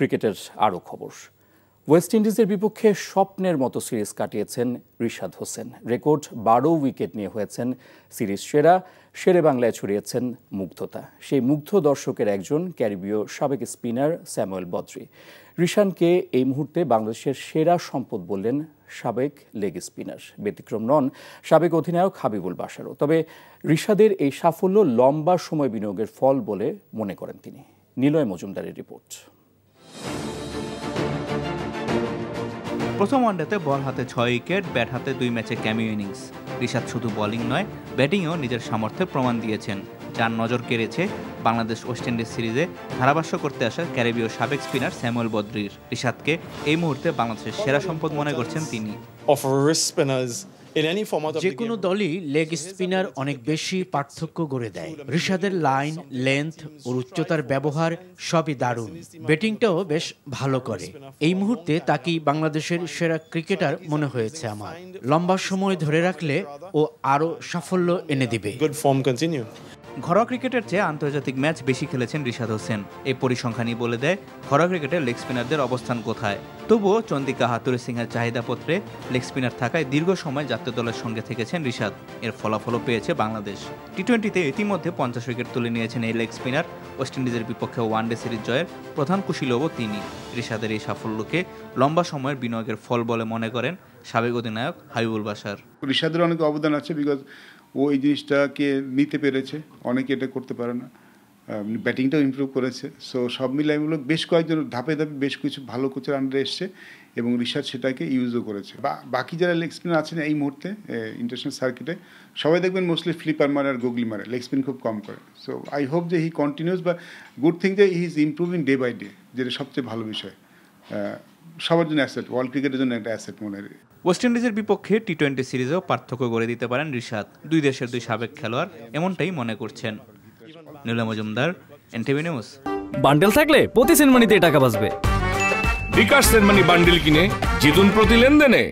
ক্রিকেটের আরও খবর। ওয়েস্ট ইন্ডিজের বিপক্ষে স্বপ্নের মতো সিরিজ কাটিয়েছেন রিশাদ হোসেন। রেকর্ড 12 উইকেট নিয়ে হয়েছেন সিরিজ সেরা। শেরে বাংলায় ছড়িয়েছেন মুগ্ধতা। সেই মুগ্ধ দর্শকের একজন ক্যারিবীয় সাবেক স্পিনার স্যামুয়েল বদ্রি। রিশানকে এই মুহূর্তে বাংলাদেশের সেরা সম্পদ বললেন সাবেক লেগ স্পিনার। ব্যতিক্রম নন সাবেক অধিনায়ক হাবিবুল বাশারও। তবে রিশাদের এই সাফল্য লম্বা সময় বিনিয়োগের ফল বলে মনে করেন তিনি। নিলয় মজুমদারের রিপোর্ট। প্রথম ওয়ানডেতে বল হাতে 6 উইকেট, ব্যাট হাতে 2 ম্যাচে ক্যামিও ইনিংস। রিশাদ শুধু বোলিং নয়, ব্যাটিংয়েও নিজের সামর্থ্যের প্রমাণ দিয়েছেন। যার নজর কেড়েছে বাংলাদেশ ওয়েস্ট ইন্ডিজ সিরিজে ধারাভাষ্য করতে আসা ক্যারিবীয় সাবেক স্পিনার স্যামুয়েল বদ্রির। রিশাদকে এই মুহূর্তে বাংলাদেশের সেরা সম্পদ মনে করছেন তিনি। যে কোনো দলই লেগ স্পিনার অনেক বেশি পার্থক্য গড়ে দেয়। রিশাদের লাইন, লেন্থ ও উচ্চতার ব্যবহার সবই দারুণ। ব্যাটিংটাও বেশ ভালো করে। এই মুহূর্তে তাকেই বাংলাদেশের সেরা ক্রিকেটার মনে হয়েছে আমার। লম্বা সময় ধরে রাখলে ও আরও সাফল্য এনে দিবে। ঘরোয়া ক্রিকেটের চেয়ে আন্তর্জাতিক ম্যাচ বেশি খেলেছেন রিশাদ হোসেন। এই পরিসংখ্যানই বলে দেয় ঘরোয়া ক্রিকেটের লেগ স্পিনারদের অবস্থান কোথায়। তবুও চন্দিকা হাতুড়ি সিংহের চাহিদাপত্রে লেগ স্পিনার থাকায় দীর্ঘ সময় জাতীয় দলের সঙ্গে থেকেছেন রিশাদ। এর ফলাফলও পেয়েছে বাংলাদেশ। টি-20তে ইতিমধ্যে 50 উইকেট তুলে নিয়েছেন এই লেগ স্পিনার। ওয়েস্ট ইন্ডিজের বিপক্ষে ওয়ানডে সিরিজ জয়ের প্রধান কুশীলবও তিনি। রিশাদের এই সাফল্যকে লম্বা সময়ের বিনিয়োগের ফল বলে মনে করেন সাবেক অধিনায়ক হাবিবুল বাশার। রিশাদের অনেক অবদান আছে, বিকজ ও এই জিনিসটাকে নিতে পেরেছে, অনেকে এটা করতে পারে না। ব্যাটিংটাও ইমপ্রুভ করেছে। সো সব মিলাইমূলক বেশ কয়েকজন ধাপে ধাপে বেশ কিছু ভালো কোচের আন্ডারে এসছে এবং রিশাদ সেটাকে ইউজও করেছে। বাকি যারা লেগ স্পিনার আছেন এই মুহূর্তে ইন্টারন্যাশনাল সার্কিটে সবাই দেখবেন মোস্টলি ফ্লিপার মারে আর গুগলি মারে, লেগ স্পিন খুব কম করে। সো আই হোপ যে হি কন্টিনিউস, বা গুড থিং যে he is improving day by day, যেটা সবচেয়ে ভালো বিষয়। সবার জন্য অ্যাসেট, ওয়ার্ল্ড ক্রিকেটের জন্য একটা অ্যাসেট মনে হয়। ওয়েস্ট ইন্ডিজের বিপক্ষে টি-20 সিরিজেও পার্থক্য গড়ে দিতে পারেন রিশাদ। দুই দেশের দুই সাবেক খেলোয়াড় এমনটাই মনে করছেন। Niloy Majumdar, NTV news. Bundle থাকলে প্রতি সেনমানিতে টাকা বাঁচবে। বিকাশ সেনমানি বান্ডেল কিনে জিতুন প্রতি লেনদেনে।